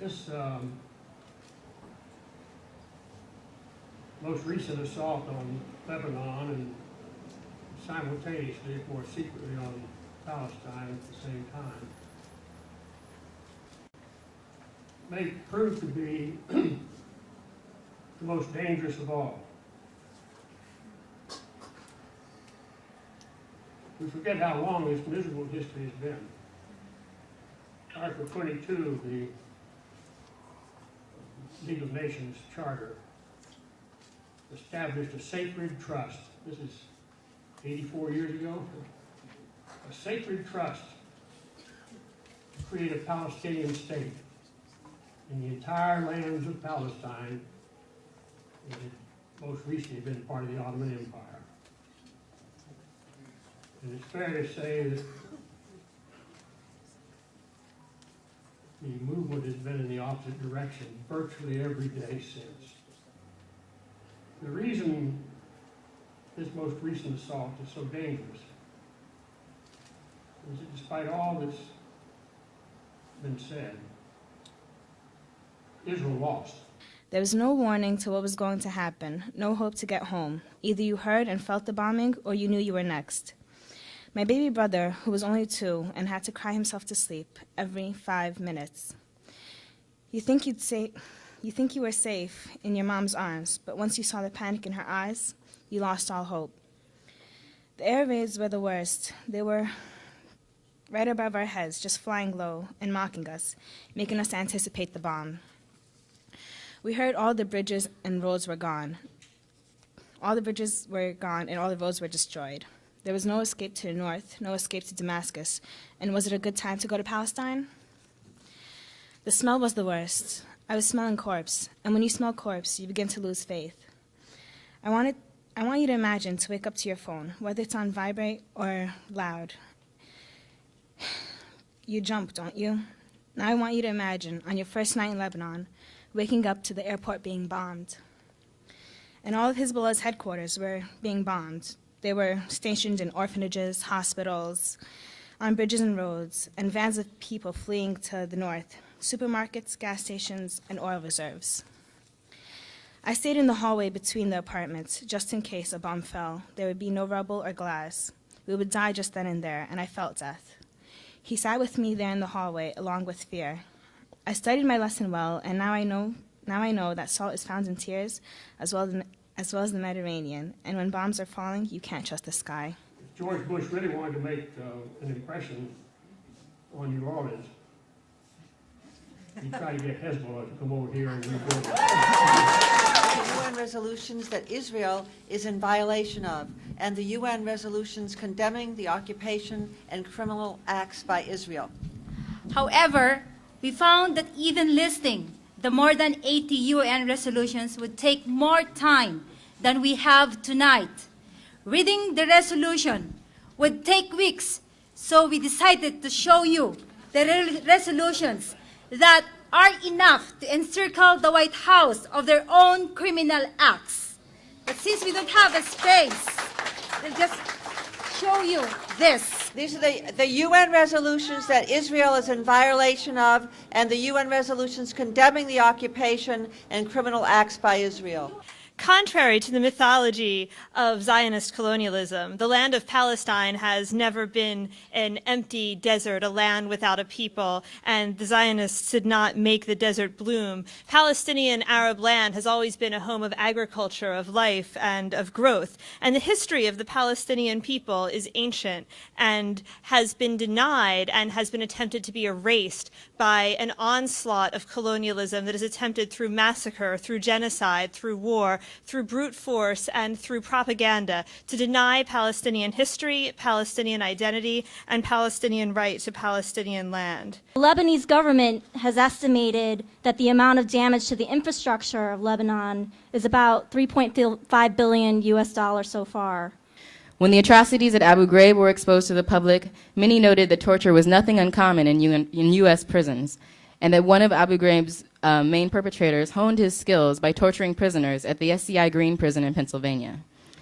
This most recent assault on Lebanon and simultaneously, more secretly, on Palestine at the same time may prove to be the most dangerous of all. We forget how long this miserable history has been. Article 22 of the League of Nations Charter established a sacred trust. This is 84 years ago. A sacred trust to create a Palestinian state in the entire lands of Palestine, that had most recently been part of the Ottoman Empire. And it's fair to say that the movement has been in the opposite direction virtually every day since. The reason this most recent assault is so dangerous is that despite all that's been said, Israel lost. There was no warning to what was going to happen, no hope to get home. Either you heard and felt the bombing, or you knew you were next. My baby brother, who was only 2 and had to cry himself to sleep every 5 minutes. You think you were safe in your mom's arms, but once you saw the panic in her eyes, you lost all hope. The air raids were the worst. They were right above our heads, just flying low and mocking us, making us anticipate the bomb. We heard all the bridges and roads were gone. All the bridges were gone and all the roads were destroyed. There was no escape to the north, no escape to Damascus. And was it a good time to go to Palestine? The smell was the worst. I was smelling corpse, and when you smell corpse, you begin to lose faith. I want you to imagine to wake up to your phone, whether it's on vibrate or loud. You jump, don't you? Now I want you to imagine, on your first night in Lebanon, waking up to the airport being bombed. And all of Hezbollah's headquarters were being bombed. They were stationed in orphanages, hospitals, on bridges and roads, and vans of people fleeing to the north, supermarkets, gas stations, and oil reserves. I stayed in the hallway between the apartments, just in case a bomb fell. There would be no rubble or glass. We would die just then and there, and I felt death. He sat with me there in the hallway, along with fear. I studied my lesson well, and now I know that salt is found in tears, as well as the Mediterranean, and when bombs are falling, you can't trust the sky. If George Bush really wanted to make an impression on New Orleans, he tried to get Hezbollah to come over here and rebuild it. The UN resolutions that Israel is in violation of, and the UN resolutions condemning the occupation and criminal acts by Israel. However, we found that even listing the more than 80 UN resolutions would take more time than we have tonight. Reading the resolution would take weeks, so we decided to show you the resolutions that are enough to encircle the White House of their own criminal acts. But since we don't have a space, we'll just show you this. These are the UN resolutions that Israel is in violation of, and the UN resolutions condemning the occupation and criminal acts by Israel. Contrary to the mythology of Zionist colonialism, the land of Palestine has never been an empty desert, a land without a people, and the Zionists did not make the desert bloom. Palestinian Arab land has always been a home of agriculture, of life, and of growth. And the history of the Palestinian people is ancient and has been denied and has been attempted to be erased by an onslaught of colonialism that is attempted through massacre, through genocide, through war, through brute force, and through propaganda to deny Palestinian history, Palestinian identity, and Palestinian right to Palestinian land. The Lebanese government has estimated that the amount of damage to the infrastructure of Lebanon is about $3.5 billion US so far. When the atrocities at Abu Ghraib were exposed to the public, many noted that torture was nothing uncommon in U.S. prisons, and that one of Abu Ghraib's main perpetrators honed his skills by torturing prisoners at the SCI Green prison in Pennsylvania.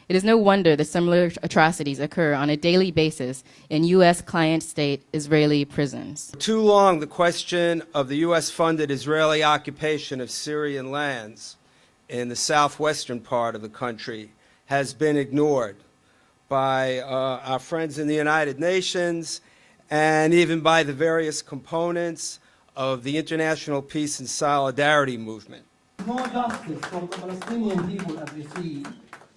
It is no wonder that similar atrocities occur on a daily basis in U.S. client state Israeli prisons. For too long, the question of the U.S.-funded Israeli occupation of Syrian lands in the southwestern part of the country has been ignored by our friends in the United Nations and even by the various components of the international peace and solidarity movement. No justice for the Palestinian people have received.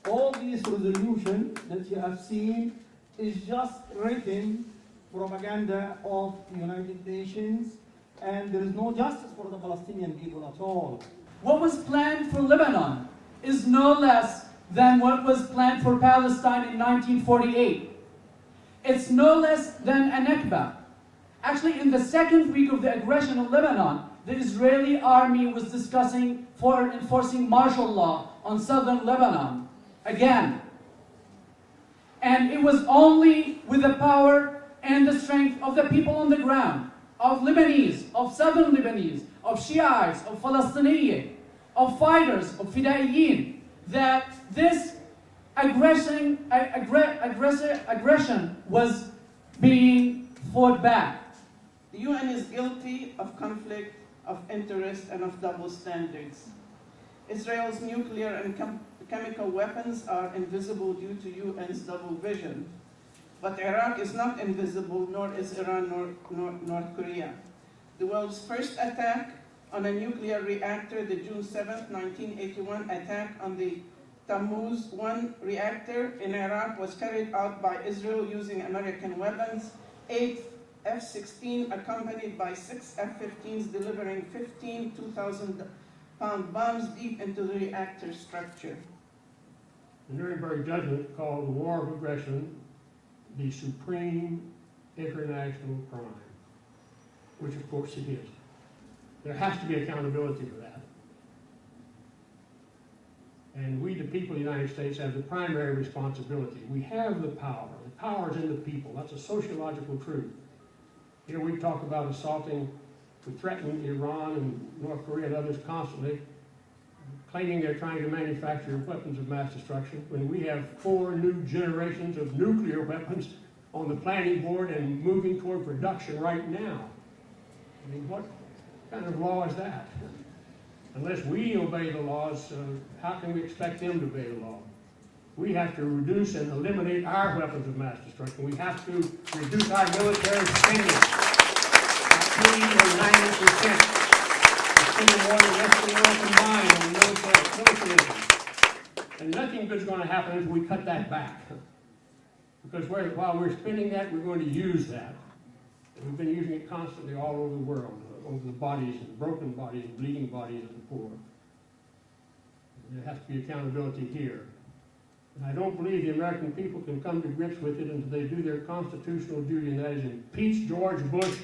All these resolutions that you have seen is just written propaganda of the United Nations, and there is no justice for the Palestinian people at all. What was planned for Lebanon is no less than what was planned for Palestine in 1948. It's no less than a Nakba. Actually, in the second week of the aggression of Lebanon, the Israeli army was discussing for enforcing martial law on southern Lebanon. Again. And it was only with the power and the strength of the people on the ground, of Lebanese, of southern Lebanese, of Shiites, of Palestinians, of fighters, of Fidaiyin, that this aggression was being fought back. The UN is guilty of conflict of interest and of double standards. Israel's nuclear and chemical weapons are invisible due to UN's double vision. But Iraq is not invisible, nor is Iran, nor North Korea. The world's first attack on a nuclear reactor, the June 7, 1981 attack on the Tammuz 1 reactor in Iraq, was carried out by Israel using American weapons, 8 F-16 accompanied by 6 F-15s delivering 15 2,000-pound bombs deep into the reactor structure. The Nuremberg judgment called the war of aggression the supreme international crime, which of course it is. There has to be accountability for that. And we, the people of the United States, have the primary responsibility. We have the power. The power is in the people. That's a sociological truth. You know, we talk about assaulting, we threaten Iran and North Korea and others constantly, claiming they're trying to manufacture weapons of mass destruction, when we have 4 new generations of nuclear weapons on the planning board and moving toward production right now. I mean, what kind of law is that? Unless we obey the laws, how can we expect them to obey the law? We have to reduce and eliminate our weapons of mass destruction. We have to reduce our military spending by 80 or 90%. Spending more than the rest of the world combined on militarism. And nothing good is going to happen if we cut that back. Because while we're spending that, we're going to use that. And we've been using it constantly all over the world, over the bodies, and broken bodies, and bleeding bodies of the poor. There has to be accountability here. And I don't believe the American people can come to grips with it until they do their constitutional duty, and that is impeach George Bush